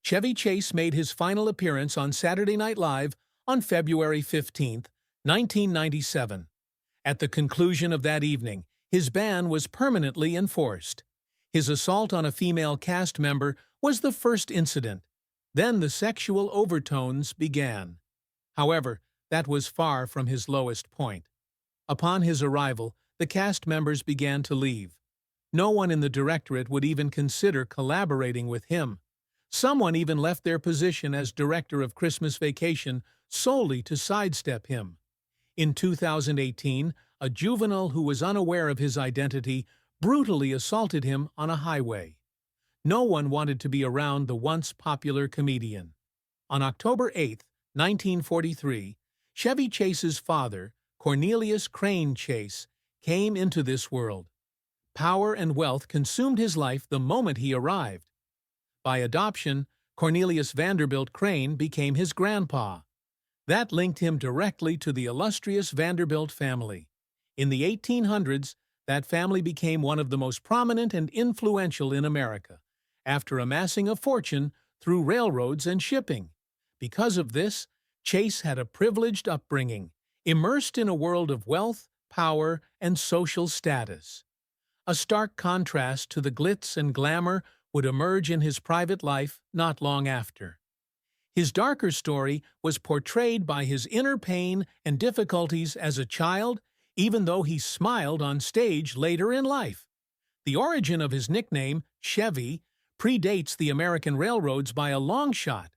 Chevy Chase made his final appearance on Saturday Night Live on February 15, 1997. At the conclusion of that evening, his ban was permanently enforced. His assault on a female cast member was the first incident. Then the sexual overtones began. However, that was far from his lowest point. Upon his arrival, the cast members began to leave. No one in the directorate would even consider collaborating with him. Someone even left their position as director of Christmas Vacation solely to sidestep him. In 2018, a juvenile who was unaware of his identity brutally assaulted him on a highway. No one wanted to be around the once popular comedian. On October 8, 1943, Chevy Chase's father, Cornelius Crane Chase, came into this world. Power and wealth consumed his life the moment he arrived. By adoption, Cornelius Vanderbilt Crane became his grandpa. That linked him directly to the illustrious Vanderbilt family. In the 1800s, that family became one of the most prominent and influential in America, after amassing a fortune through railroads and shipping. Because of this, Chase had a privileged upbringing, immersed in a world of wealth, power, and social status. A stark contrast to the glitz and glamour would emerge in his private life not long after. His darker story was portrayed by his inner pain and difficulties as a child, even though he smiled on stage later in life. The origin of his nickname, Chevy, predates the American railroads by a long shot.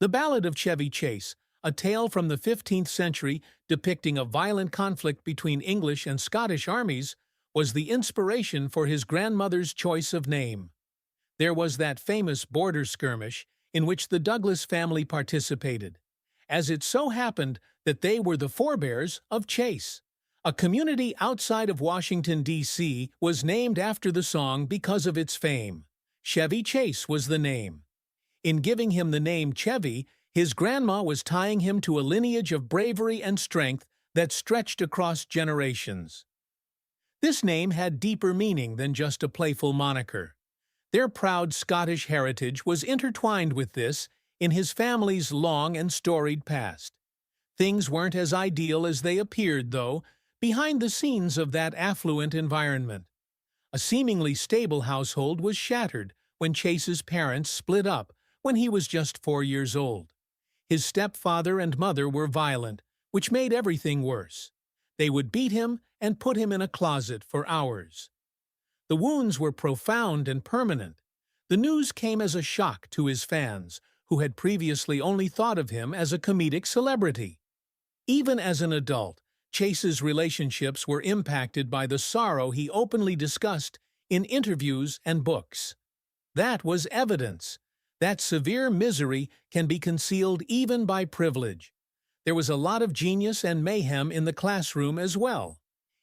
The Ballad of Chevy Chase, a tale from the 15th century depicting a violent conflict between English and Scottish armies, was the inspiration for his grandmother's choice of name. There was that famous border skirmish in which the Douglas family participated, as it so happened that they were the forebears of Chase. A community outside of Washington, D.C. was named after the song because of its fame. Chevy Chase was the name. In giving him the name Chevy, his grandma was tying him to a lineage of bravery and strength that stretched across generations. This name had deeper meaning than just a playful moniker. Their proud Scottish heritage was intertwined with this in his family's long and storied past. Things weren't as ideal as they appeared, though, behind the scenes of that affluent environment. A seemingly stable household was shattered when Chase's parents split up when he was just 4 years old. His stepfather and mother were violent, which made everything worse. They would beat him and put him in a closet for hours. The wounds were profound and permanent. The news came as a shock to his fans, who had previously only thought of him as a comedic celebrity. Even as an adult, Chase's relationships were impacted by the sorrow he openly discussed in interviews and books. That was evidence that severe misery can be concealed even by privilege. There was a lot of genius and mayhem in the classroom as well.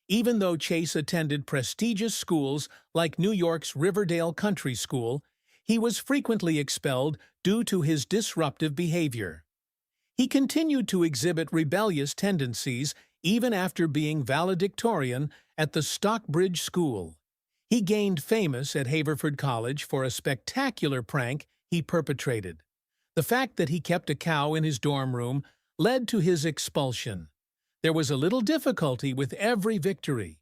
Even though Chase attended prestigious schools like New York's Riverdale Country School, he was frequently expelled due to his disruptive behavior. He continued to exhibit rebellious tendencies even after being valedictorian at the Stockbridge School. He gained famous at Haverford College for a spectacular prank he perpetrated. The fact that he kept a cow in his dorm room led to his expulsion. There was a little difficulty with every victory.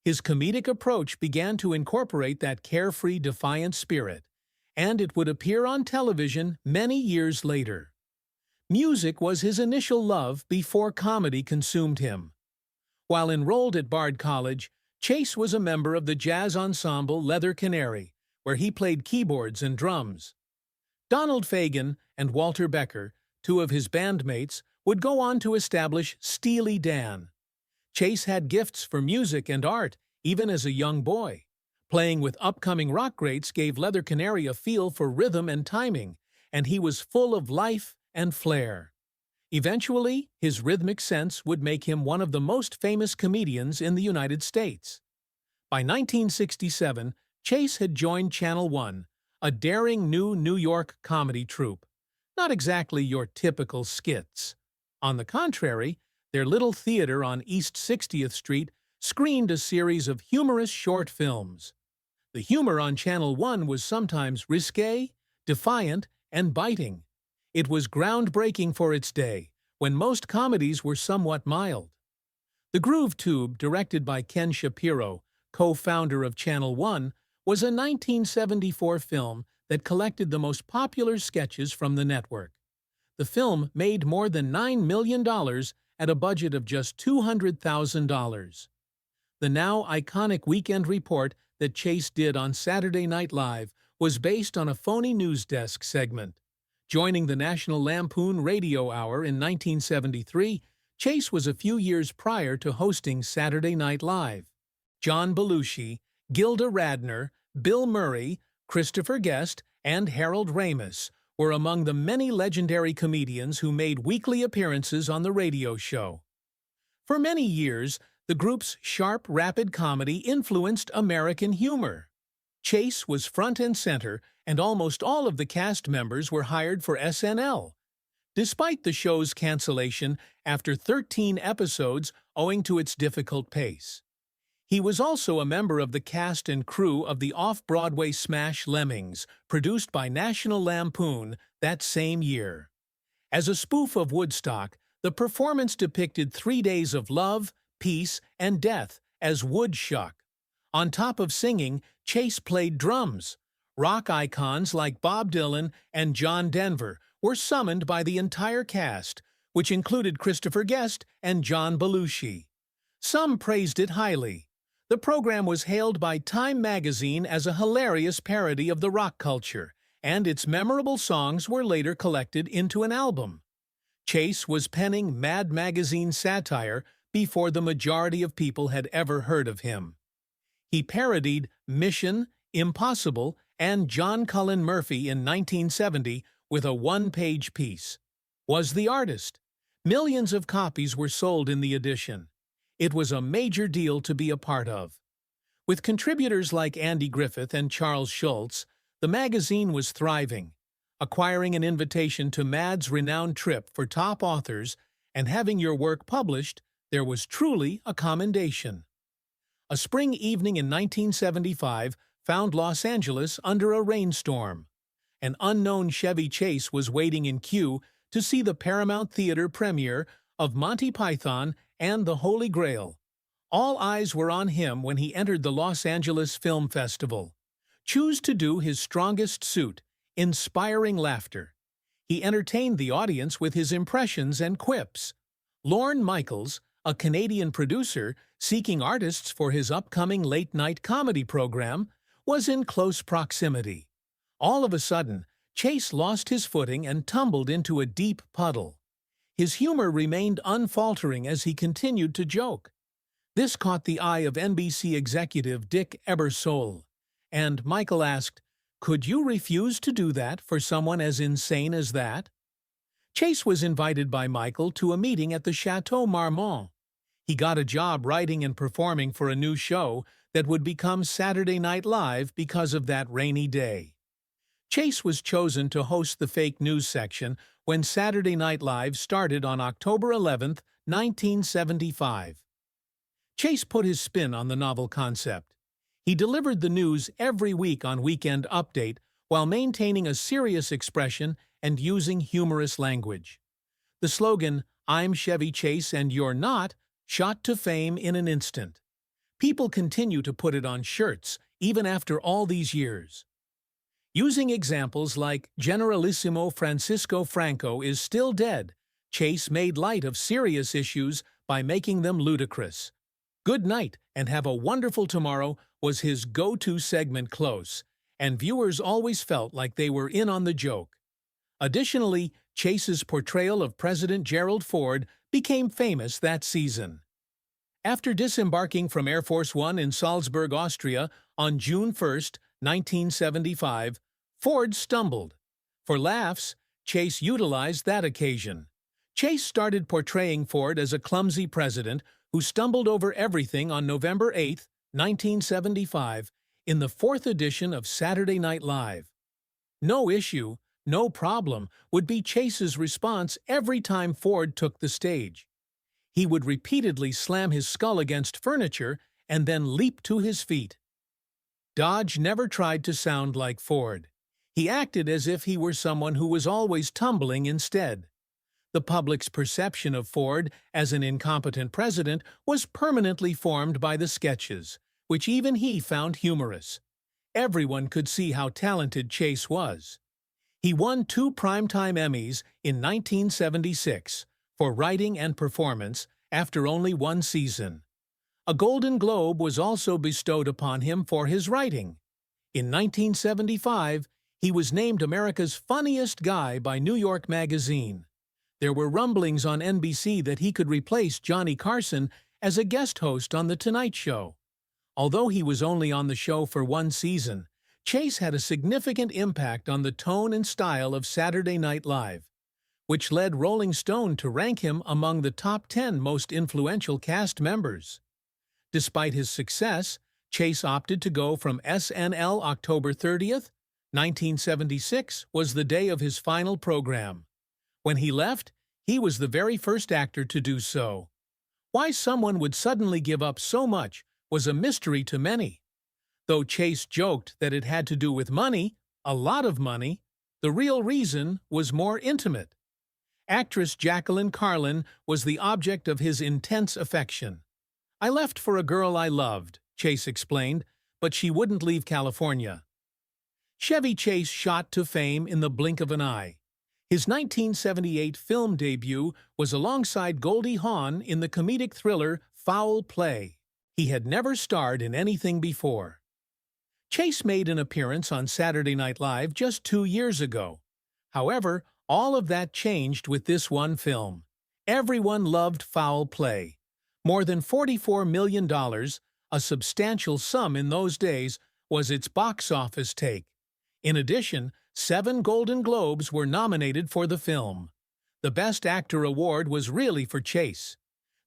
His comedic approach began to incorporate that carefree, defiant spirit, and it would appear on television many years later. Music was his initial love before comedy consumed him. While enrolled at Bard College, Chase was a member of the jazz ensemble Leather Canary, where he played keyboards and drums. Donald Fagen and Walter Becker, two of his bandmates, would go on to establish Steely Dan. Chase had gifts for music and art, even as a young boy. Playing with upcoming rock greats gave Leather Canary a feel for rhythm and timing, and he was full of life and flair. Eventually, his rhythmic sense would make him one of the most famous comedians in the United States. By 1967, Chase had joined Channel One, a daring new New York comedy troupe. Not exactly your typical skits. On the contrary, their little theater on East 60th Street screened a series of humorous short films. The humor on Channel One was sometimes risque, defiant, and biting. It was groundbreaking for its day, when most comedies were somewhat mild. The Groove Tube, directed by Ken Shapiro, co-founder of Channel One, was a 1974 film that collected the most popular sketches from the network. The film made more than $9 million at a budget of just $200,000. The now iconic weekend report that Chase did on Saturday Night Live was based on a phony news desk segment. Joining the National Lampoon Radio Hour in 1973, Chase was a few years prior to hosting Saturday Night Live. John Belushi, Gilda Radner, Bill Murray, Christopher Guest, and Harold Ramis were among the many legendary comedians who made weekly appearances on the radio show. For many years, the group's sharp, rapid comedy influenced American humor. Chase was front and center, and almost all of the cast members were hired for SNL. Despite the show's cancellation after 13 episodes owing to its difficult pace. He was also a member of the cast and crew of the off-Broadway smash Lemmings, produced by National Lampoon that same year. As a spoof of Woodstock, the performance depicted 3 days of love, peace, and death as Woodstock. On top of singing, Chase played drums. Rock icons like Bob Dylan and John Denver were summoned by the entire cast, which included Christopher Guest and John Belushi. Some praised it highly. The program was hailed by Time magazine as a hilarious parody of the rock culture, and its memorable songs were later collected into an album. Chase was penning Mad magazine satire before the majority of people had ever heard of him. He parodied Mission, Impossible, and John Cullen Murphy in 1970 with a one-page piece. Was the artist. Millions of copies were sold in the edition. It was a major deal to be a part of. With contributors like Andy Griffith and Charles Schultz, the magazine was thriving, acquiring an invitation to Mad's renowned trip for top authors, and having your work published, there was truly a commendation. A spring evening in 1975 found Los Angeles under a rainstorm. An unknown Chevy Chase was waiting in queue to see the Paramount Theater premiere of Monty Python and the Holy Grail. All eyes were on him when he entered the Los Angeles Film Festival. Choose to do his strongest suit, inspiring laughter. He entertained the audience with his impressions and quips. Lorne Michaels, a Canadian producer seeking artists for his upcoming late-night comedy program, was in close proximity. All of a sudden, Chase lost his footing and tumbled into a deep puddle. His humor remained unfaltering as he continued to joke. This caught the eye of NBC executive Dick Ebersole, and Michael asked, "Could you refuse to do that for someone as insane as that?" Chase was invited by Michael to a meeting at the Chateau Marmont. He got a job writing and performing for a new show that would become Saturday Night Live because of that rainy day. Chase was chosen to host the fake news section when Saturday Night Live started on October 11, 1975. Chase put his spin on the novel concept. He delivered the news every week on Weekend Update while maintaining a serious expression and using humorous language. The slogan, "I'm Chevy Chase and you're not," shot to fame in an instant. People continue to put it on shirts, even after all these years. Using examples like Generalissimo Francisco Franco is still dead, Chase made light of serious issues by making them ludicrous. "Good night and have a wonderful tomorrow" was his go-to segment close, and viewers always felt like they were in on the joke. Additionally, Chase's portrayal of President Gerald Ford became famous that season. After disembarking from Air Force One in Salzburg, Austria, on June 1, 1975, Ford stumbled. For laughs, Chase utilized that occasion. Chase started portraying Ford as a clumsy president who stumbled over everything on November 8, 1975, in the 4th edition of Saturday Night Live. "No issue, no problem" would be Chase's response every time Ford took the stage. He would repeatedly slam his skull against furniture and then leap to his feet. Dodge never tried to sound like Ford. He acted as if he were someone who was always tumbling instead. The public's perception of Ford as an incompetent president was permanently formed by the sketches, which even he found humorous. Everyone could see how talented Chase was. He won 2 Primetime Emmys in 1976 for writing and performance after only 1 season. A Golden Globe was also bestowed upon him for his writing. In 1975, he was named America's Funniest Guy by New York Magazine. There were rumblings on NBC that he could replace Johnny Carson as a guest host on The Tonight Show. Although he was only on the show for 1 season, Chase had a significant impact on the tone and style of Saturday Night Live, which led Rolling Stone to rank him among the top 10 most influential cast members. Despite his success, Chase opted to go from SNL. October 30th, 1976 was the day of his final program. When he left, he was the very first actor to do so. Why someone would suddenly give up so much was a mystery to many. Though Chase joked that it had to do with money, a lot of money, the real reason was more intimate. Actress Jacqueline Carlin was the object of his intense affection. "I left for a girl I loved," Chase explained, "but she wouldn't leave California." Chevy Chase shot to fame in the blink of an eye. His 1978 film debut was alongside Goldie Hawn in the comedic thriller Foul Play. He had never starred in anything before. Chase made an appearance on Saturday Night Live just 2 years ago. However, all of that changed with this one film. Everyone loved Foul Play. More than $44 million, a substantial sum in those days, was its box office take. In addition, 7 Golden Globes were nominated for the film. The Best Actor award was really for Chase.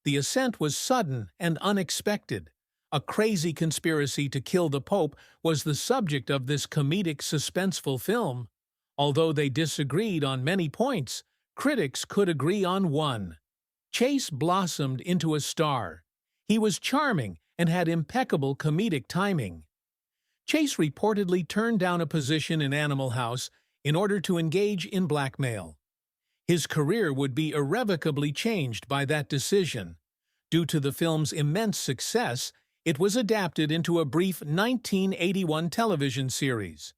The ascent was sudden and unexpected. A crazy conspiracy to kill the Pope was the subject of this comedic, suspenseful film. Although they disagreed on many points, critics could agree on one. Chase blossomed into a star. He was charming and had impeccable comedic timing. Chase reportedly turned down a position in Animal House in order to engage in blackmail. His career would be irrevocably changed by that decision. Due to the film's immense success, it was adapted into a brief 1981 television series.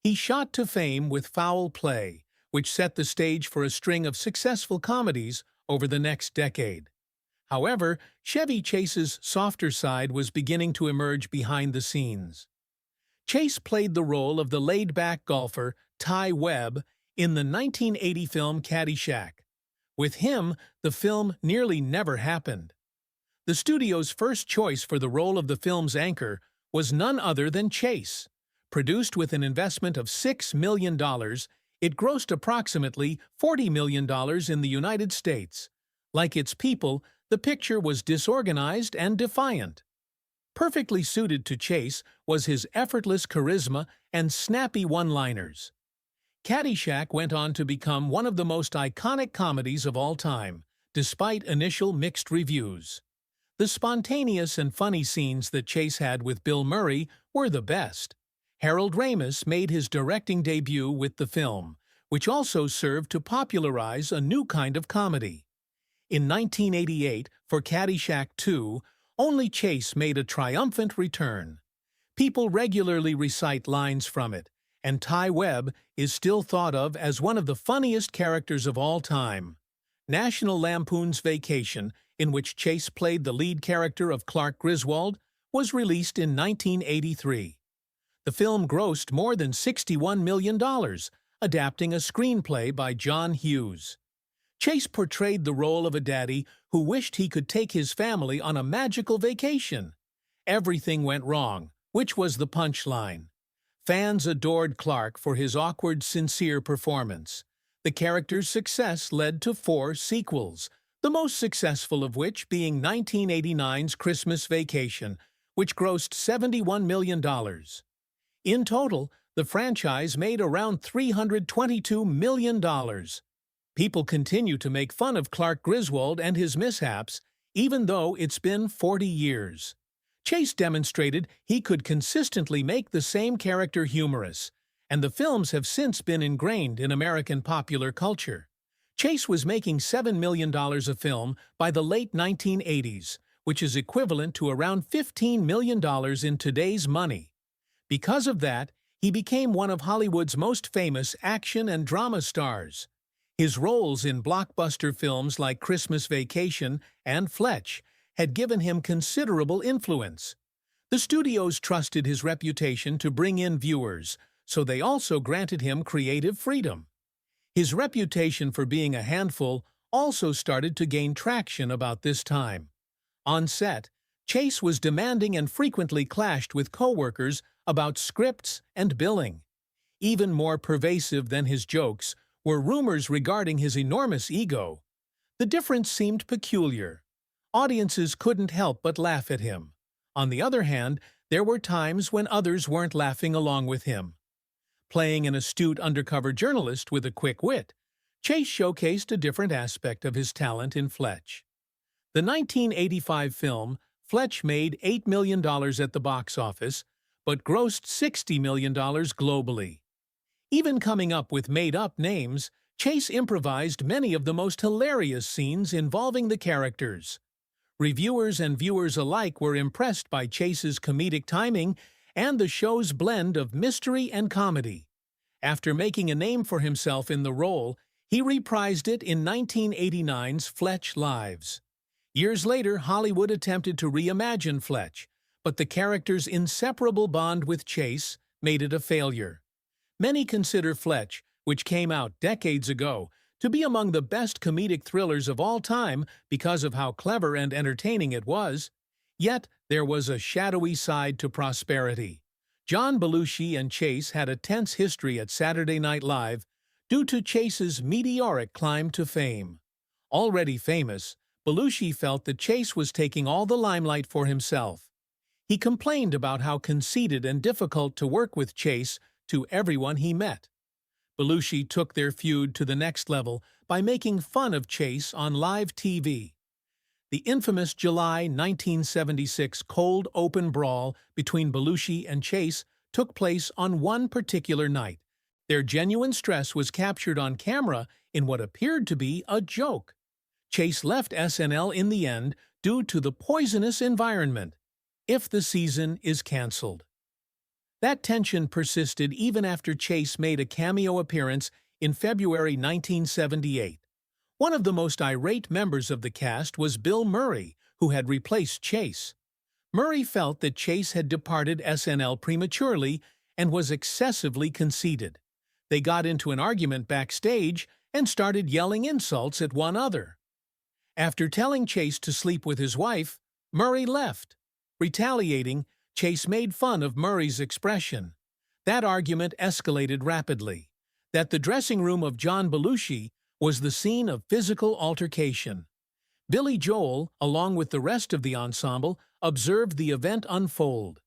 He shot to fame with Foul Play, which set the stage for a string of successful comedies over the next decade. However, Chevy Chase's softer side was beginning to emerge behind the scenes. Chase played the role of the laid-back golfer Ty Webb in the 1980 film Caddyshack. With him, the film nearly never happened. The studio's first choice for the role of the film's anchor was none other than Chase. Produced with an investment of $6 million, it grossed approximately $40 million in the United States. Like its people, the picture was disorganized and defiant. Perfectly suited to Chase was his effortless charisma and snappy one-liners. Caddyshack went on to become one of the most iconic comedies of all time, despite initial mixed reviews. The spontaneous and funny scenes that Chase had with Bill Murray were the best. Harold Ramis made his directing debut with the film, which also served to popularize a new kind of comedy. In 1988, for Caddyshack 2, only Chase made a triumphant return. People regularly recite lines from it, and Ty Webb is still thought of as one of the funniest characters of all time. National Lampoon's Vacation, in which Chase played the lead character of Clark Griswold, was released in 1983. The film grossed more than $61 million, adapting a screenplay by John Hughes. Chase portrayed the role of a daddy who wished he could take his family on a magical vacation. Everything went wrong, which was the punchline. Fans adored Clark for his awkward, sincere performance. The character's success led to 4 sequels, the most successful of which being 1989's Christmas Vacation, which grossed $71 million. In total, the franchise made around $322 million. People continue to make fun of Clark Griswold and his mishaps, even though it's been 40 years. Chase demonstrated he could consistently make the same character humorous, and the films have since been ingrained in American popular culture. Chase was making $7 million a film by the late 1980s, which is equivalent to around $15 million in today's money. Because of that, he became one of Hollywood's most famous action and drama stars. His roles in blockbuster films like Christmas Vacation and Fletch had given him considerable influence. The studios trusted his reputation to bring in viewers, so they also granted him creative freedom. His reputation for being a handful also started to gain traction about this time. On set, Chase was demanding and frequently clashed with co-workers about scripts and billing. Even more pervasive than his jokes were rumors regarding his enormous ego. The difference seemed peculiar. Audiences couldn't help but laugh at him. On the other hand, there were times when others weren't laughing along with him. Playing an astute undercover journalist with a quick wit, Chase showcased a different aspect of his talent in Fletch. The 1985 film Fletch made $8 million at the box office, but grossed $60 million globally. Even coming up with made-up names, Chase improvised many of the most hilarious scenes involving the characters. Reviewers and viewers alike were impressed by Chase's comedic timing and the show's blend of mystery and comedy. After making a name for himself in the role, he reprised it in 1989's Fletch Lives. Years later, Hollywood attempted to reimagine Fletch, but the character's inseparable bond with Chase made it a failure. Many consider Fletch, which came out decades ago, to be among the best comedic thrillers of all time because of how clever and entertaining it was. Yet, there was a shadowy side to prosperity. John Belushi and Chase had a tense history at Saturday Night Live due to Chase's meteoric climb to fame. Already famous, Belushi felt that Chase was taking all the limelight for himself. He complained about how conceited and difficult to work with Chase to everyone he met. Belushi took their feud to the next level by making fun of Chase on live TV. The infamous July 1976 cold open brawl between Belushi and Chase took place on one particular night. Their genuine stress was captured on camera in what appeared to be a joke. Chase left SNL in the end due to the poisonous environment, if the season is canceled. That tension persisted even after Chase made a cameo appearance in February 1978. One of the most irate members of the cast was Bill Murray, who had replaced Chase. Murray felt that Chase had departed SNL prematurely and was excessively conceited. They got into an argument backstage and started yelling insults at one another. After telling Chase to sleep with his wife, Murray left. Retaliating, Chase made fun of Murray's expression. That argument escalated rapidly. That the dressing room of John Belushi was the scene of physical altercation. Billy Joel, along with the rest of the ensemble, observed the event unfold.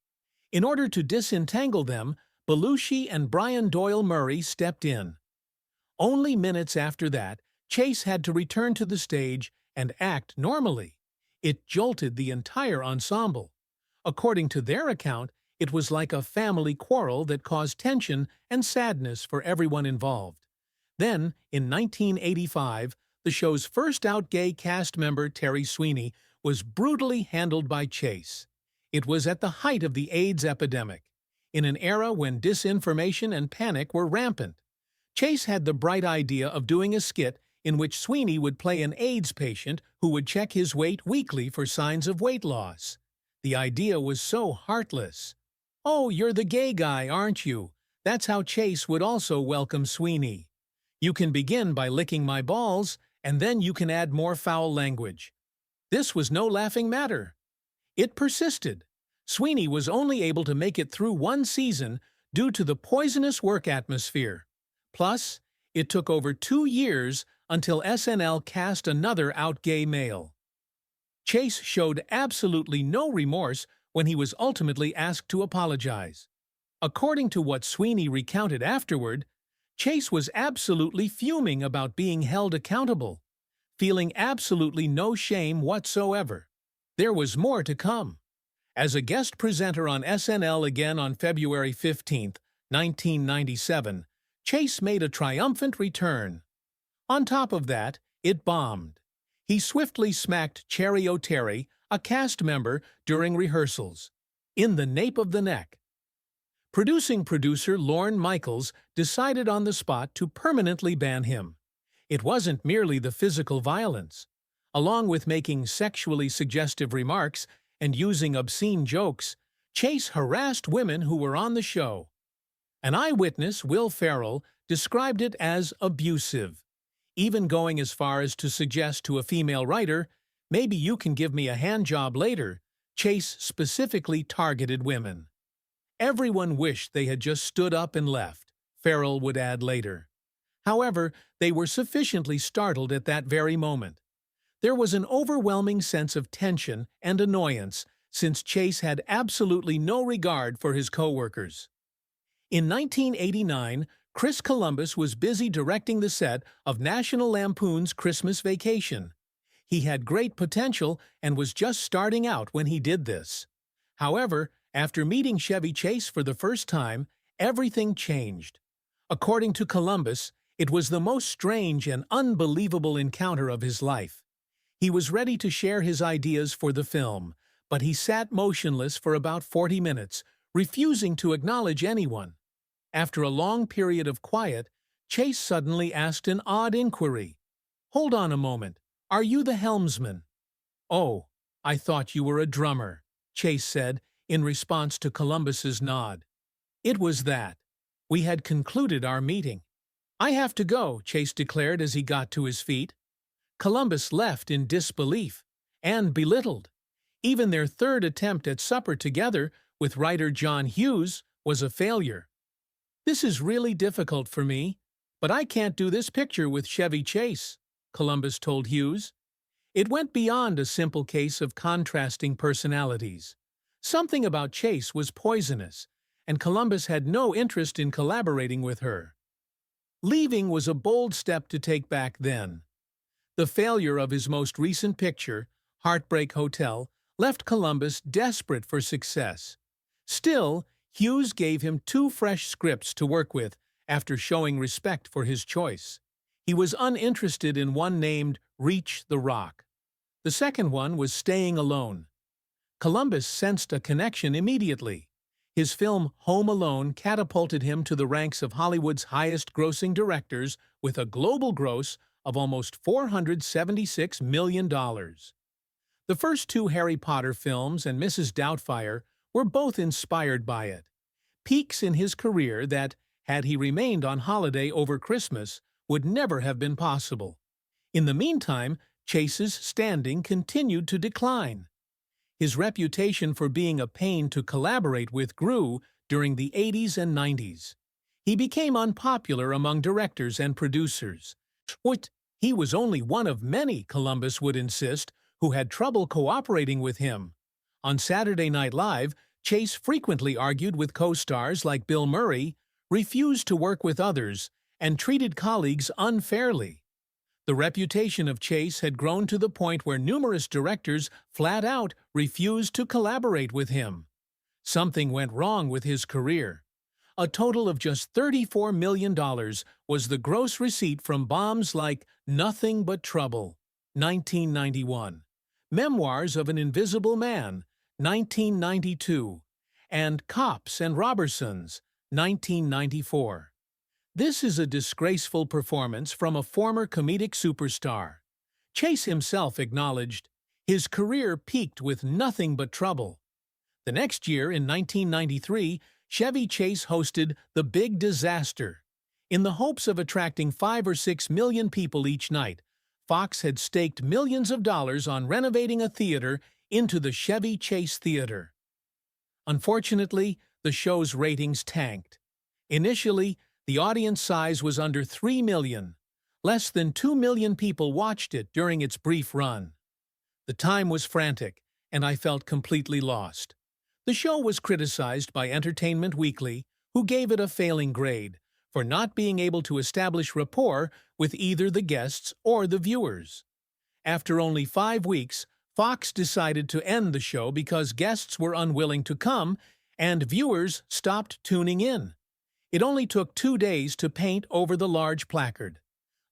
In order to disentangle them, Belushi and Brian Doyle Murray stepped in. Only minutes after that, Chase had to return to the stage and act normally. It jolted the entire ensemble. According to their account, it was like a family quarrel that caused tension and sadness for everyone involved. Then, in 1985, the show's first-out gay cast member, Terry Sweeney, was brutally handled by Chase. It was at the height of the AIDS epidemic, in an era when disinformation and panic were rampant. Chase had the bright idea of doing a skit in which Sweeney would play an AIDS patient who would check his weight weekly for signs of weight loss. The idea was so heartless. "Oh, you're the gay guy, aren't you?" That's how Chase would also welcome Sweeney. "You can begin by licking my balls, and then you can add more foul language." This was no laughing matter. It persisted. Sweeney was only able to make it through one season due to the poisonous work atmosphere. Plus, it took over 2 years until SNL cast another out gay male. Chase showed absolutely no remorse when he was ultimately asked to apologize. According to what Sweeney recounted afterward, Chase was absolutely fuming about being held accountable, feeling absolutely no shame whatsoever. There was more to come. As a guest presenter on SNL again on February 15th, 1997, Chase made a triumphant return. On top of that, it bombed. He swiftly smacked Cherry O'Terry, a cast member, during rehearsals, in the nape of the neck. Producing producer Lorne Michaels decided on the spot to permanently ban him. It wasn't merely the physical violence. Along with making sexually suggestive remarks and using obscene jokes, Chase harassed women who were on the show. An eyewitness, Will Ferrell, described it as abusive, even going as far as to suggest to a female writer, "Maybe you can give me a hand job later." Chase specifically targeted women. "Everyone wished they had just stood up and left," Ferrell would add later. However, they were sufficiently startled at that very moment. There was an overwhelming sense of tension and annoyance since Chase had absolutely no regard for his co-workers. In 1989, Chris Columbus was busy directing the set of National Lampoon's Christmas Vacation. He had great potential and was just starting out when he did this. However, after meeting Chevy Chase for the first time, everything changed. According to Columbus, it was the most strange and unbelievable encounter of his life. He was ready to share his ideas for the film, but he sat motionless for about 40 minutes, refusing to acknowledge anyone. After a long period of quiet, Chase suddenly asked an odd inquiry. "Hold on a moment. Are you the helmsman?" "Oh, I thought you were a drummer," Chase said, in response to Columbus's nod. It was that. We had concluded our meeting. "I have to go," Chase declared as he got to his feet. Columbus left in disbelief and belittled. Even their third attempt at supper together with writer John Hughes was a failure. "This is really difficult for me, but I can't do this picture with Chevy Chase," Columbus told Hughes. It went beyond a simple case of contrasting personalities. Something about Chase was poisonous, and Columbus had no interest in collaborating with her. Leaving was a bold step to take back then. The failure of his most recent picture, Heartbreak Hotel, left Columbus desperate for success. Still, Hughes gave him 2 fresh scripts to work with after showing respect for his choice. He was uninterested in one named Reach the Rock. The second one was Staying Alone. Columbus sensed a connection immediately. His film Home Alone catapulted him to the ranks of Hollywood's highest-grossing directors with a global gross of almost $476 million. The first 2 Harry Potter films and Mrs. Doubtfire were both inspired by it. Peaks in his career that, had he remained on holiday over Christmas, would never have been possible. In the meantime, Chase's standing continued to decline. His reputation for being a pain to collaborate with grew during the 80s and 90s. He became unpopular among directors and producers. He was only one of many, Columbus would insist, who had trouble cooperating with him. On Saturday Night Live, Chase frequently argued with co-stars like Bill Murray, refused to work with others, and treated colleagues unfairly. The reputation of Chase had grown to the point where numerous directors flat out refused to collaborate with him. Something went wrong with his career. A total of just $34 million was the gross receipt from bombs like Nothing But Trouble, 1991, Memoirs of an Invisible Man, 1992, and Cops and Robertsons, 1994. This is a disgraceful performance from a former comedic superstar. Chase himself acknowledged, his career peaked with Nothing But Trouble. The next year, in 1993, Chevy Chase hosted The Big Disaster. In the hopes of attracting 5 or 6 million people each night, Fox had staked millions of dollars on renovating a theater into the Chevy Chase Theater. Unfortunately, the show's ratings tanked. Initially, the audience size was under 3 million. Less than 2 million people watched it during its brief run. The time was frantic, and I felt completely lost. The show was criticized by Entertainment Weekly, who gave it a failing grade for not being able to establish rapport with either the guests or the viewers. After only 5 weeks, Fox decided to end the show because guests were unwilling to come and viewers stopped tuning in. It only took 2 days to paint over the large placard.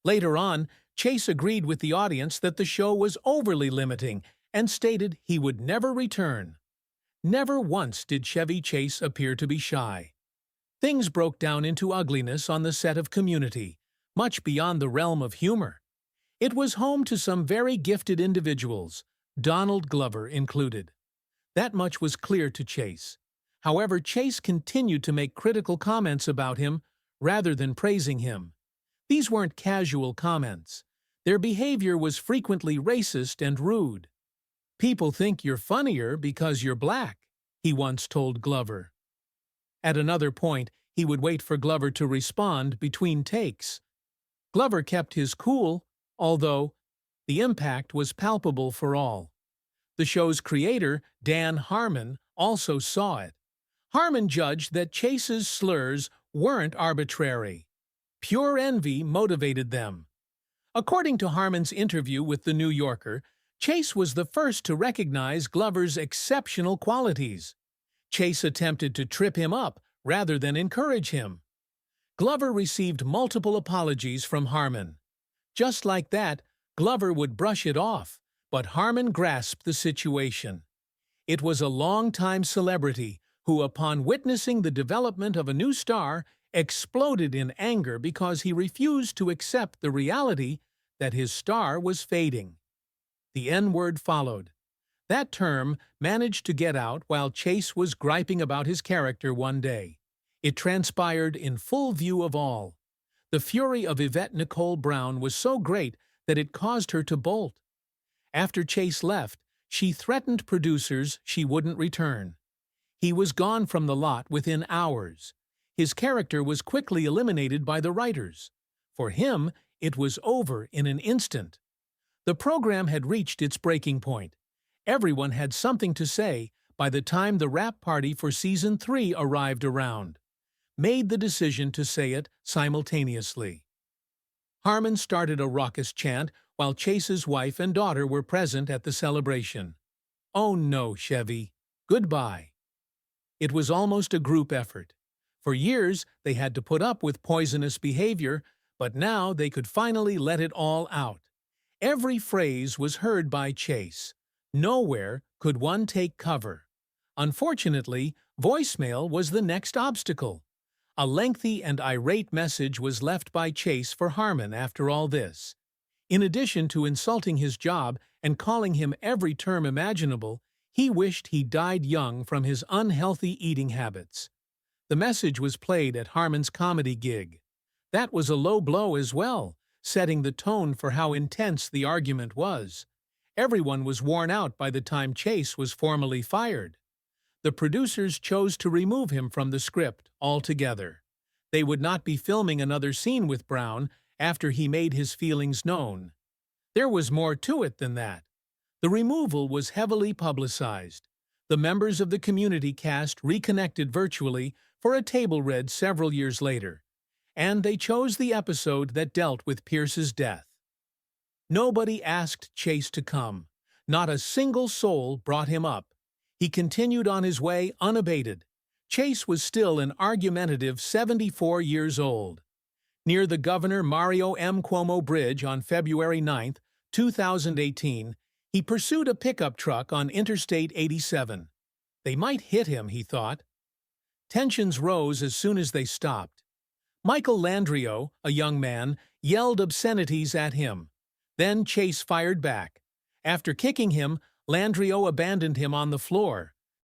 Later on, Chase agreed with the audience that the show was overly limiting and stated he would never return. Never once did Chevy Chase appear to be shy. Things broke down into ugliness on the set of Community, much beyond the realm of humor. It was home to some very gifted individuals, Donald Glover included. That much was clear to Chase. However, Chase continued to make critical comments about him rather than praising him. These weren't casual comments. Their behavior was frequently racist and rude. "People think you're funnier because you're black," he once told Glover. At another point, he would wait for Glover to respond between takes. Glover kept his cool, although the impact was palpable for all. The show's creator, Dan Harmon, also saw it. Harmon judged that Chase's slurs weren't arbitrary. Pure envy motivated them. According to Harmon's interview with The New Yorker, Chase was the first to recognize Glover's exceptional qualities. Chase attempted to trip him up rather than encourage him. Glover received multiple apologies from Harmon. Just like that, Glover would brush it off, but Harmon grasped the situation. It was a longtime celebrity who, upon witnessing the development of a new star, exploded in anger because he refused to accept the reality that his star was fading. The N-word followed. That term managed to get out while Chase was griping about his character one day. It transpired in full view of all. The fury of Yvette Nicole Brown was so great that it caused her to bolt. After Chase left, she threatened producers she wouldn't return. He was gone from the lot within hours. His character was quickly eliminated by the writers. For him, it was over in an instant. The program had reached its breaking point. Everyone had something to say by the time the wrap party for Season 3 arrived around. Made the decision to say it simultaneously. Harmon started a raucous chant while Chase's wife and daughter were present at the celebration. "Oh no, Chevy. Goodbye." It was almost a group effort. For years, they had to put up with poisonous behavior, but now they could finally let it all out. Every phrase was heard by Chase. Nowhere could one take cover. Unfortunately, voicemail was the next obstacle. A lengthy and irate message was left by Chase for Harmon after all this. In addition to insulting his job and calling him every term imaginable, he wished he died young from his unhealthy eating habits. The message was played at Harmon's comedy gig. That was a low blow as well, setting the tone for how intense the argument was. Everyone was worn out by the time Chase was formally fired. The producers chose to remove him from the script altogether. They would not be filming another scene with Brown after he made his feelings known. There was more to it than that. The removal was heavily publicized. The members of the Community cast reconnected virtually for a table read several years later, and they chose the episode that dealt with Pierce's death. Nobody asked Chase to come. Not a single soul brought him up. He continued on his way unabated. Chase was still an argumentative 74 years old. Near the Governor Mario M. Cuomo Bridge on February 9, 2018, he pursued a pickup truck on Interstate 87. They might hit him, he thought. Tensions rose as soon as they stopped. Michael Landrio, a young man, yelled obscenities at him. Then Chase fired back. After kicking him, Landrio abandoned him on the floor.